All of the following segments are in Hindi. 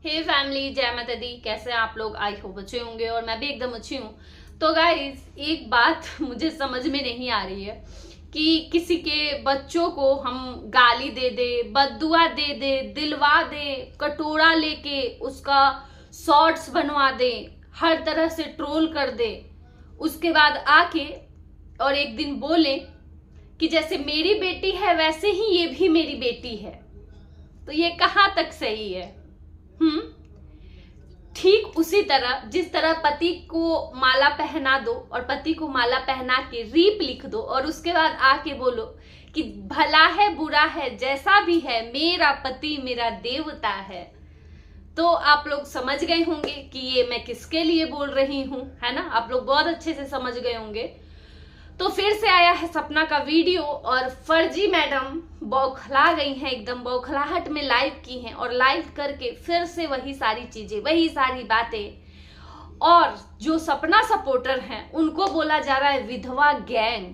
हे फैमिली, जय माता दी। कैसे हैं आप लोग? आई होप अच्छे होंगे और मैं भी एकदम अच्छी हूँ। तो गाइस, एक बात मुझे समझ में नहीं आ रही है कि किसी के बच्चों को हम गाली दे दे, बद्दुआ दे दे, दिलवा दे, कटोरा लेके उसका शॉर्ट्स बनवा दे, हर तरह से ट्रोल कर दे, उसके बाद आके और एक दिन बोले कि जैसे मेरी बेटी है वैसे ही ये भी मेरी बेटी है। तो ये कहाँ तक सही है? ठीक उसी तरह जिस तरह पति को माला पहना दो और पति को माला पहना के रीप लिख दो और उसके बाद आके बोलो कि भला है बुरा है जैसा भी है, मेरा पति मेरा देवता है। तो आप लोग समझ गए होंगे कि ये मैं किसके लिए बोल रही हूं, है ना? आप लोग बहुत अच्छे से समझ गए होंगे। तो फिर से आया है सपना का वीडियो और फर्जी मैडम बौखला गई हैं, एकदम बौखलाहट में लाइव की हैं और लाइव करके फिर से वही सारी चीजें, वही सारी बातें। और जो सपना सपोर्टर हैं उनको बोला जा रहा है विधवा गैंग।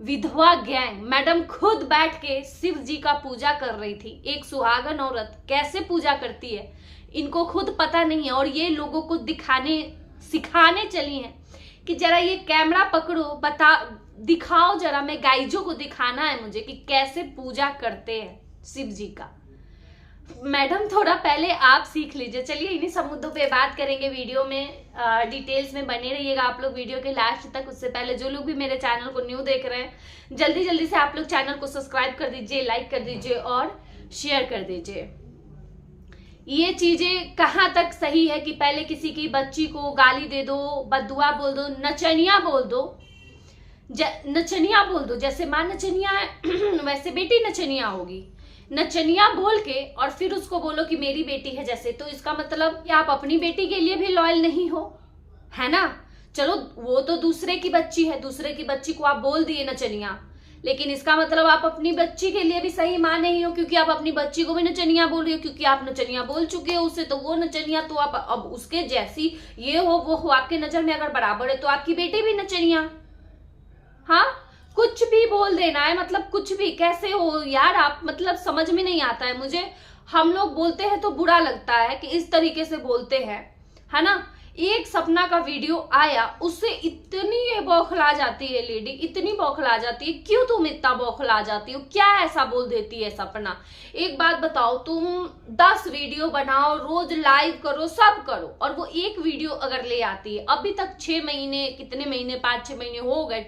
विधवा गैंग। मैडम खुद बैठ के शिव जी का पूजा कर रही थी। एक सुहागन औरत कैसे पूजा करती है इनको खुद पता नहीं है और ये लोगों को सिखाने चली हैं कि जरा ये कैमरा पकड़ो, दिखाओ जरा, मैं गाइजों को दिखाना है मुझे कि कैसे पूजा करते हैं शिव जी का। मैडम थोड़ा पहले आप सीख लीजिए। चलिए इन्हीं सब मुद्दों पे बात करेंगे वीडियो में। डिटेल्स में बने रहिएगा आप लोग वीडियो के लास्ट तक। उससे पहले जो लोग भी मेरे चैनल को न्यू देख रहे हैं जल्दी जल्दी से आप लोग चैनल को सब्सक्राइब कर दीजिए, लाइक कर दीजिए और शेयर कर दीजिए। ये चीजें कहाँ तक सही है कि पहले किसी की बच्ची को गाली दे दो, बद्दुआ बोल दो, नचनिया बोल दो, नचनिया बोल दो, जैसे मां नचनिया है वैसे बेटी नचनिया होगी। नचनिया बोल के और फिर उसको बोलो कि मेरी बेटी है जैसे, तो इसका मतलब कि आप अपनी बेटी के लिए भी लॉयल नहीं हो, है ना? चलो वो तो दूसरे की बच्ची है, दूसरे की बच्ची को आप बोल दिए नचनिया, लेकिन इसका मतलब आप अपनी बच्ची के लिए भी सही मां नहीं हो, क्योंकि आप अपनी बच्ची को भी नचनिया बोल रही हो, क्योंकि आप नचनिया बोल चुके हो उससे, तो वो नचनिया तो आप अब उसके जैसी ये हो वो हो, आपके नजर में अगर बराबर है तो आपकी बेटी भी नचनिया। हाँ, कुछ भी बोल देना है, मतलब कुछ भी। कैसे हो यार आप? मतलब समझ में नहीं आता है मुझे। हम लोग बोलते हैं तो बुरा लगता है कि इस तरीके से बोलते हैं, है ना? एक सपना का वीडियो आया, उससे इतनी बौखला जाती है लेडी, इतनी बौखला जाती है। क्यों तुम इतना बौखला जाती हो? क्या ऐसा बोल देती है सपना? एक बात बताओ, तुम 10 वीडियो बनाओ, रोज लाइव करो, सब करो, और वो एक वीडियो अगर ले आती है, अभी तक 6 महीने, कितने महीने, 5-6 महीने हो गए,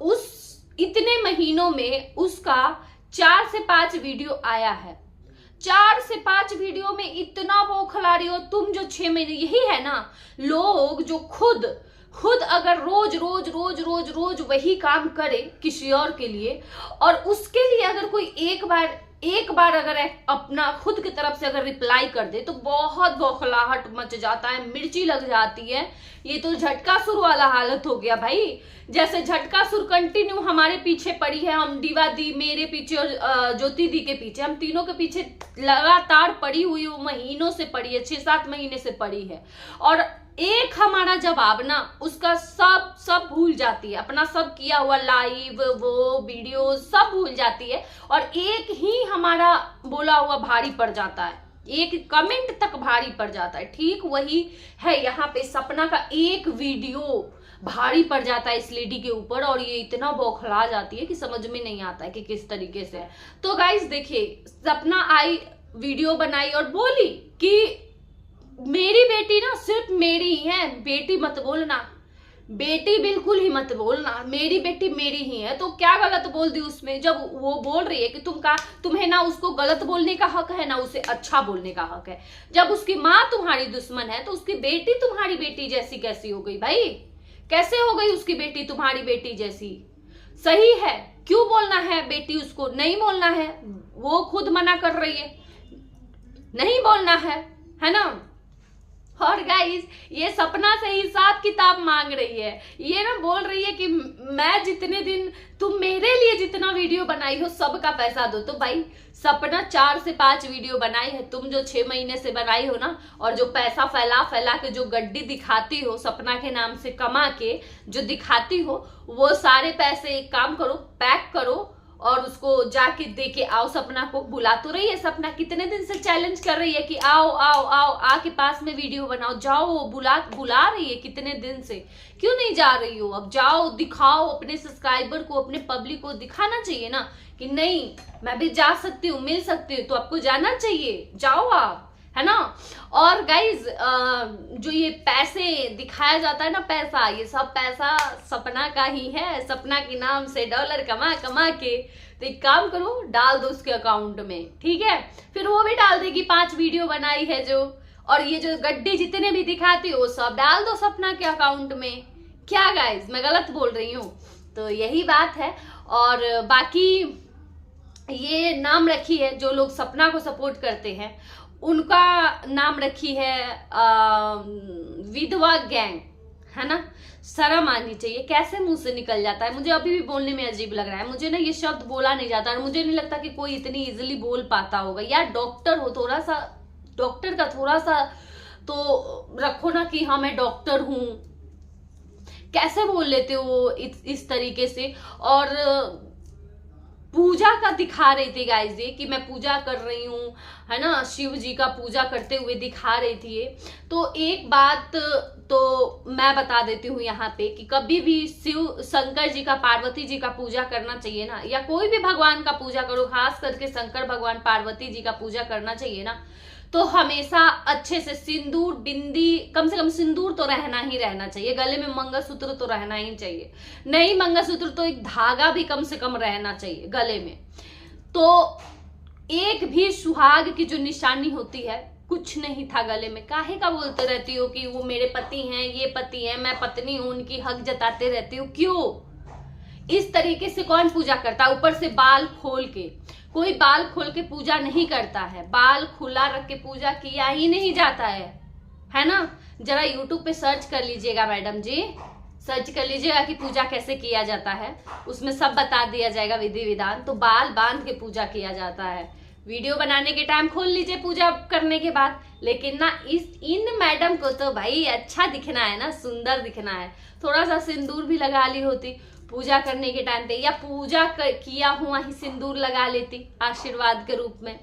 उस इतने महीनों में उसका 4 से 5 वीडियो आया है। 4 से 5 वीडियो में इतना बौखला रही हो तुम। जो 6 महीने, यही है ना लोग जो खुद अगर रोज रोज रोज रोज रोज वही काम करे किसी और के लिए, और उसके लिए अगर कोई एक बार अगर अपना खुद की तरफ से अगर रिप्लाई कर दे तो बहुत बौखलाहट मच जाता है, मिर्ची लग जाती है। ये तो झटका सुर वाला हालत हो गया भाई। जैसे झटका सुर कंटिन्यू हमारे पीछे पड़ी है, हम दीवा दी मेरे पीछे और ज्योति दी के पीछे, हम तीनों के पीछे लगातार पड़ी हुई, वो महीनों से पड़ी है, 6-7 महीने से पड़ी है। और एक हमारा जवाब ना उसका सब भूल जाती है, अपना सब किया हुआ लाइव वो वीडियो सब भूल जाती है, और एक ही हमारा बोला हुआ भारी पड़ जाता है, एक कमेंट तक भारी पड़ जाता है। ठीक वही है यहाँ पे, सपना का एक वीडियो भारी पड़ जाता है इस लेडी के ऊपर, और ये इतना बौखला जाती है कि समझ में नहीं आता है कि किस तरीके से। तो गाइस देखिए, सपना आई, वीडियो बनाई और बोली कि मेरी बेटी ना सिर्फ मेरी ही है, बेटी मत बोलना, बेटी बिल्कुल ही मत बोलना, मेरी बेटी मेरी ही है। तो क्या गलत बोल दी उसमें? जब वो बोल रही है कि तुम्हें ना उसको गलत बोलने का हक है ना उसे अच्छा बोलने का हक है। जब उसकी माँ तुम्हारी दुश्मन है तो उसकी बेटी तुम्हारी बेटी जैसी कैसी हो गई भाई? कैसे हो गई उसकी बेटी तुम्हारी बेटी जैसी? सही है, क्यों बोलना है बेटी उसको? नहीं बोलना है, वो खुद मना कर रही है, नहीं बोलना है ना? और गाइस, ये सपना से हिसाब किताब मांग रही है। ये ना बोल रही है कि मैं जितने दिन तुम मेरे लिए जितना वीडियो बनाई हो सबका पैसा दो। तो भाई सपना 4 से 5 वीडियो बनाई है, तुम जो 6 महीने से बनाई हो ना, और जो पैसा फैला फैला के जो गड्डी दिखाती हो सपना के नाम से कमा के जो दिखाती हो, वो सारे पैसे एक काम करो, पैक करो और उसको जाके दे के आओ सपना को। बुला तो रही है, सपना कितने दिन से चैलेंज कर रही है कि आओ आओ आओ, आके पास में वीडियो बनाओ, जाओ, वो बुला रही है कितने दिन से, क्यों नहीं जा रही हो? अब जाओ, दिखाओ अपने सब्सक्राइबर को, अपने पब्लिक को दिखाना चाहिए ना कि नहीं मैं भी जा सकती हूँ, मिल सकती हूँ, तो आपको जाना चाहिए, जाओ आप, है ना। और गाइज जो ये पैसे दिखाया जाता है ना, पैसा, ये सब पैसा सपना का ही है। सपना के नाम से डॉलर कमा कमा के, तो एक काम करो, डाल दो उसके अकाउंट में, ठीक है। फिर वो भी डाल देगी 5 वीडियो बनाई है जो, और ये जो गड्ढे जितने भी दिखाती हो सब डाल दो सपना के अकाउंट में। क्या गाइज मैं गलत बोल रही हूँ? तो यही बात है। और बाकी ये नाम रखी है, जो लोग सपना को सपोर्ट करते हैं उनका नाम रखी है विधवा गैंग, है ना। शर्म आनी चाहिए, कैसे मुंह से निकल जाता है। मुझे अभी भी बोलने में अजीब लग रहा है, मुझे ना ये शब्द बोला नहीं जाता, और मुझे नहीं लगता कि कोई इतनी इजीली बोल पाता होगा। यार डॉक्टर हो, थोड़ा सा डॉक्टर का थोड़ा सा तो रखो ना कि हाँ मैं डॉक्टर हूं, कैसे बोल लेते हो इस तरीके से। और पूजा का दिखा रही थी गाइस ये कि मैं पूजा कर रही हूँ, है ना, शिव जी का पूजा करते हुए दिखा रही थी ये। तो एक बात तो मैं बता देती हूँ यहाँ पे कि कभी भी शिव शंकर जी का, पार्वती जी का पूजा करना चाहिए ना, या कोई भी भगवान का पूजा करो, खास करके शंकर भगवान पार्वती जी का पूजा करना चाहिए ना, तो हमेशा अच्छे से सिंदूर, बिंदी, कम से कम सिंदूर तो रहना ही रहना चाहिए, गले में मंगलसूत्र तो रहना ही चाहिए, नहीं मंगलसूत्र तो एक धागा भी कम से कम रहना चाहिए गले में। तो एक भी सुहाग की जो निशानी होती है, कुछ नहीं था गले में। काहे का बोलते रहती हो कि वो मेरे पति हैं, ये पति हैं, मैं पत्नी हूं, उनकी हक जताते रहती हो, क्यों? इस तरीके से कौन पूजा करता है? ऊपर से बाल खोल के, कोई बाल खोल के पूजा नहीं करता है, बाल खुला रख के पूजा किया ही नहीं जाता है ना। जरा यूट्यूब पे सर्च कर लीजिएगा मैडम जी, सर्च कर लीजिएगा कि पूजा कैसे किया जाता है, उसमें सब बता दिया जाएगा विधि विधान। तो बाल बांध के पूजा किया जाता है, वीडियो बनाने के टाइम खोल लीजिए पूजा करने के बाद। लेकिन ना इन मैडम को तो भाई अच्छा दिखना है ना, सुंदर दिखना है, थोड़ा सा सिंदूर भी लगा ली होती पूजा करने के टाइम पे, या पूजा किया हुआ ही सिंदूर लगा लेती आशीर्वाद के रूप में।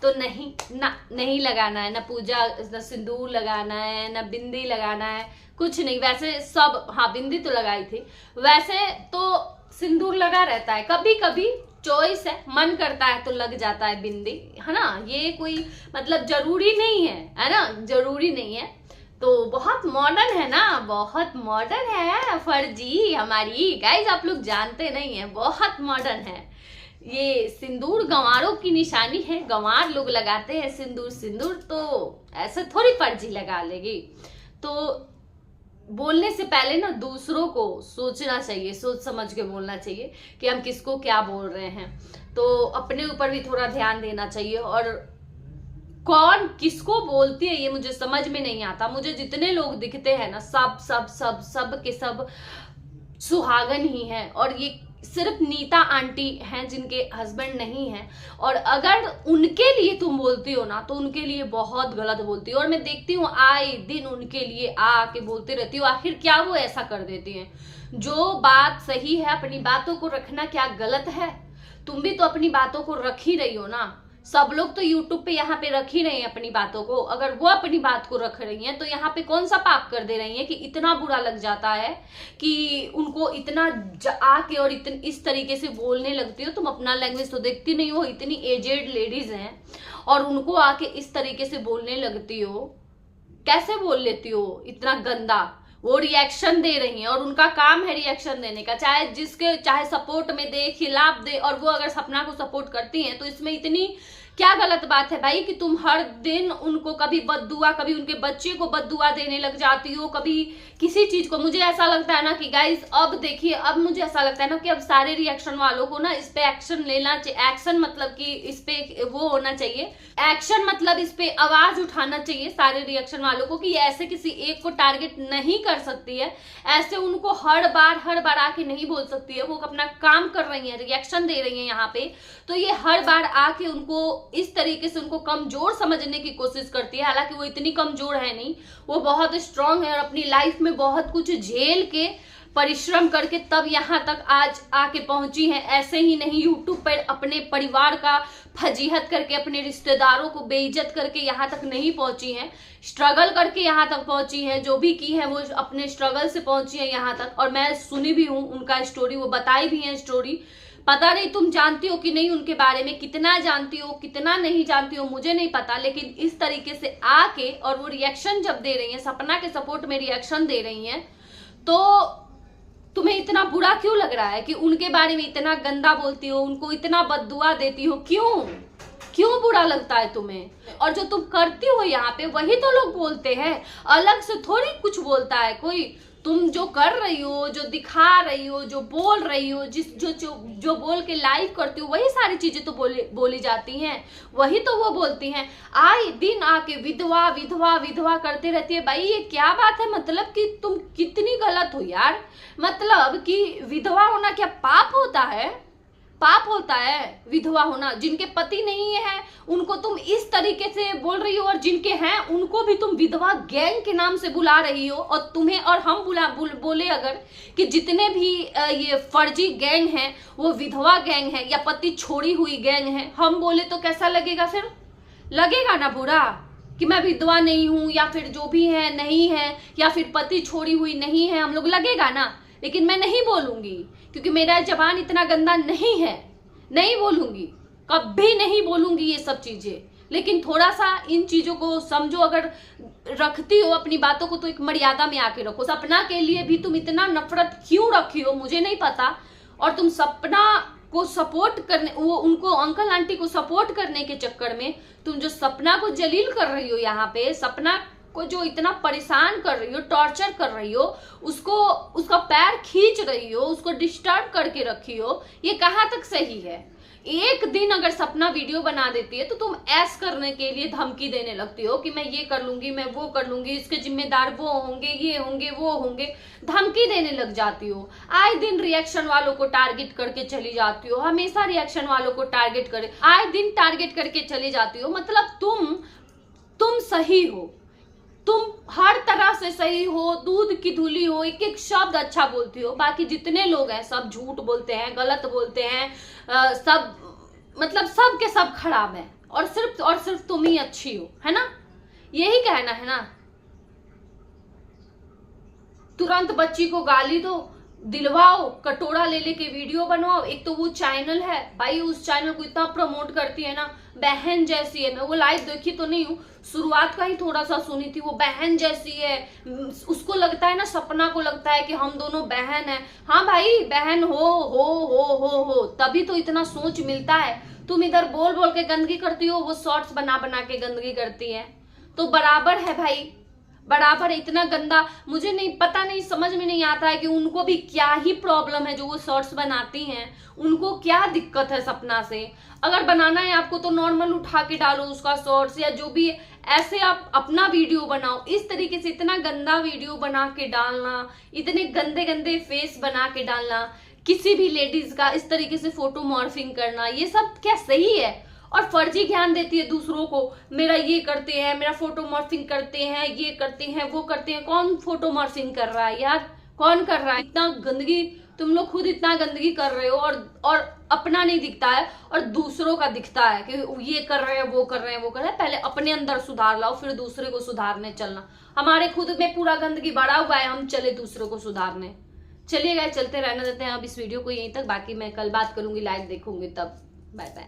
तो नहीं लगाना है ना, पूजा ना सिंदूर लगाना है, ना बिंदी लगाना है, कुछ नहीं। वैसे सब, हाँ बिंदी तो लगाई थी, वैसे तो सिंदूर लगा रहता है, कभी कभी चॉइस है, मन करता है तो लग जाता है बिंदी, है ना। ये कोई मतलब जरूरी नहीं है ना, जरूरी नहीं है। तो बहुत मॉडर्न है ना, बहुत मॉडर्न है फर्जी हमारी गाइज, आप लोग जानते नहीं है, बहुत मॉडर्न है। ये सिंदूर गंवारों की निशानी है, गंवार लोग लगाते हैं सिंदूर, सिंदूर तो ऐसे थोड़ी फर्जी लगा लेगी। तो बोलने से पहले ना दूसरों को सोचना चाहिए, सोच समझ के बोलना चाहिए कि हम किसको क्या बोल रहे हैं। तो अपने ऊपर भी थोड़ा ध्यान देना चाहिए। और कौन किसको बोलती है ये मुझे समझ में नहीं आता। मुझे जितने लोग दिखते हैं ना, सब सब सब सब के सब सुहागन ही हैं, और ये सिर्फ नीता आंटी हैं जिनके हस्बैंड नहीं हैं। और अगर उनके लिए तुम बोलती हो ना, तो उनके लिए बहुत गलत बोलती हो। और मैं देखती हूँ आए दिन उनके लिए आके बोलती रहती हूँ, आखिर क्या वो ऐसा कर देती हैं? जो बात सही है, अपनी बातों को रखना क्या गलत है? तुम भी तो अपनी बातों को रख ही रही हो ना। सब लोग तो यूट्यूब पे यहाँ पे रख ही रहे हैं अपनी बातों को। अगर वो अपनी बात को रख रही हैं तो यहाँ पे कौन सा पाप कर दे रही हैं कि इतना बुरा लग जाता है कि उनको इतना आके और इस तरीके से बोलने लगती हो। तुम अपना लैंग्वेज तो देखती नहीं हो, इतनी एजेड लेडीज हैं और उनको आके इस तरीके से बोलने लगती हो। कैसे बोल लेती हो इतना गंदा? वो रिएक्शन दे रही हैं और उनका काम है रिएक्शन देने का, चाहे सपोर्ट में दे, खिलाफ दे। और वो अगर सपना को सपोर्ट करती हैं तो इसमें इतनी क्या गलत बात है भाई कि तुम हर दिन उनको कभी बद्दुआ, कभी उनके बच्चे को बद्दुआ देने लग जाती हो, कभी किसी चीज को। मुझे ऐसा लगता है ना कि गाइज अब देखिए, अब मुझे ऐसा लगता है ना कि अब सारे रिएक्शन वालों को ना इस पे एक्शन लेना चाहिए। एक्शन मतलब कि इस पे वो होना चाहिए, एक्शन मतलब इस पे आवाज उठाना चाहिए सारे रिएक्शन वालों को कि ऐसे किसी एक को टारगेट नहीं कर सकती है, ऐसे उनको हर बार आके नहीं बोल सकती है। वो अपना काम कर रही है, रिएक्शन दे रही है यहाँ पे, तो ये हर बार आके उनको इस तरीके से उनको कमजोर समझने की कोशिश करती है। हालांकि वो इतनी कमजोर है नहीं, वो बहुत स्ट्रांग है और अपनी लाइफ में बहुत कुछ झेल के परिश्रम करके तब यहाँ तक आज आके पहुंची हैं। ऐसे ही नहीं यूट्यूब पर अपने परिवार का फजीहत करके, अपने रिश्तेदारों को बेइज्जत करके यहाँ तक नहीं पहुंची हैं। स्ट्रगल करके यहाँ तक पहुंची हैं। जो भी की है वो अपने स्ट्रगल से पहुंची है यहाँ तक। और मैं सुनी भी हूँ उनका स्टोरी, वो बताई भी है स्टोरी। पता नहीं तुम जानती हो कि नहीं उनके बारे में, कितना जानती हो कितना नहीं जानती हो मुझे नहीं पता, लेकिन इस तरीके से आके और वो रिएक्शन जब दे रही हैं, सपना के सपोर्ट में रिएक्शन दे रही हैं, तो तुम्हें इतना बुरा क्यों लग रहा है कि उनके बारे में इतना गंदा बोलती हो, उनको इतना बद्दुआ देती हो? क्यों बुरा लगता है तुम्हें? और जो तुम करती हो यहाँ पे वही तो लोग बोलते हैं, अलग से थोड़ी कुछ बोलता है कोई। तुम जो कर रही हो, जो दिखा रही हो, जो बोल रही हो, जो बोल के लाइव करती हो, वही सारी चीजें तो बोली जाती हैं, वही तो वो बोलती हैं। आए दिन आके विधवा विधवा विधवा करते रहती है। भाई ये क्या बात है? मतलब कि तुम कितनी गलत हो यार। मतलब कि विधवा होना क्या पाप होता है? पाप होता है विधवा होना? जिनके पति नहीं है उनको तुम इस तरीके से बोल रही हो, और जिनके हैं उनको भी तुम विधवा गैंग के नाम से बुला रही हो। और तुम्हें और हम बोले अगर कि जितने भी ये फर्जी गैंग हैं वो विधवा गैंग है या पति छोड़ी हुई गैंग है, हम बोले तो कैसा लगेगा? फिर लगेगा ना बुरा कि मैं विधवा नहीं हूं, या फिर जो भी है नहीं है, या फिर पति छोड़ी हुई नहीं है, हम लोग लगेगा ना। लेकिन मैं नहीं बोलूंगी क्योंकि मेरा जबान इतना गंदा नहीं है, नहीं बोलूंगी, कभी नहीं बोलूंगी ये सब चीजें। लेकिन थोड़ा सा इन चीजों को समझो, अगर रखती हो अपनी बातों को तो एक मर्यादा में आके रखो। सपना के लिए भी तुम इतना नफरत क्यों रखी हो मुझे नहीं पता। और तुम सपना को सपोर्ट करने, वो उनको अंकल आंटी को सपोर्ट करने के चक्कर में तुम जो सपना को जलील कर रही हो, यहाँ पे सपना को जो इतना परेशान कर रही हो, टॉर्चर कर रही हो, उसको उसका पैर खींच रही हो, उसको डिस्टर्ब करके रखी हो, ये कहाँ तक सही है? एक दिन अगर सपना वीडियो बना देती है तो तुम ऐस करने के लिए धमकी देने लगती हो कि मैं ये कर लूंगी, मैं वो कर लूंगी, इसके जिम्मेदार वो होंगे, ये होंगे, वो होंगे, धमकी देने लग जाती हो। आए दिन रिएक्शन वालों को टारगेट करके चली जाती हो, हमेशा रिएक्शन वालों को टारगेट करे, आए दिन टारगेट करके चली जाती हो। मतलब तुम सही हो, तुम हर तरह से सही हो, दूध की धुली हो, एक एक शब्द अच्छा बोलती हो। बाकी जितने लोग हैं सब झूठ बोलते हैं, गलत बोलते हैं, सब मतलब सब के सब खराब हैं, और सिर्फ तुम ही अच्छी हो, है ना? यही कहना है ना? तुरंत बच्ची को गाली दो, दिलवाओ, कटोरा ले लेके वीडियो बनवाओ। एक तो वो चैनल है भाई, उस चैनल को इतना प्रमोट करती है ना, बहन जैसी है। मैं वो लाइव देखी तो नहीं हूँ, शुरुआत का ही थोड़ा सा सुनी थी। वो बहन जैसी है, उसको लगता है ना, सपना को लगता है कि हम दोनों बहन हैं। हाँ भाई बहन हो तभी तो इतना सोच मिलता है। तुम इधर बोल बोल के गंदगी करती हो, वो शॉर्ट्स बना बना के गंदगी करती है, तो बराबर है भाई, बराबर। इतना गंदा मुझे नहीं पता, नहीं समझ में नहीं आता है कि उनको भी क्या ही प्रॉब्लम है जो वो शॉर्ट्स बनाती हैं, उनको क्या दिक्कत है सपना से। अगर बनाना है आपको तो नॉर्मल उठा के डालो उसका शॉर्ट्स, या जो भी, ऐसे आप अपना वीडियो बनाओ। इस तरीके से इतना गंदा वीडियो बना के डालना, इतने गंदे गंदे फेस बना के डालना किसी भी लेडीज का, इस तरीके से फोटो मॉर्फिंग करना, ये सब क्या सही है? और फर्जी ज्ञान देती है दूसरों को, मेरा ये करते हैं, मेरा फोटो मॉर्फिंग करते हैं, ये करते हैं, वो करते हैं। कौन फोटो मॉर्फिंग कर रहा है यार? कौन कर रहा है? इतना गंदगी तुम लोग खुद इतना गंदगी कर रहे हो, और अपना नहीं दिखता है और दूसरों का दिखता है कि ये कर रहे हैं, वो कर रहे हैं, वो कर रहे हैं। पहले अपने अंदर सुधार लाओ, फिर दूसरे को सुधारने चलना। हमारे खुद में पूरा गंदगी बढ़ा हुआ है, हम चले दूसरों को सुधारने। चलिए गाइस, चलते रहने देते हैं अब इस वीडियो को यहीं तक। बाकी मैं कल बात करूंगी, लाइव देखूंगी तब। Bye bye.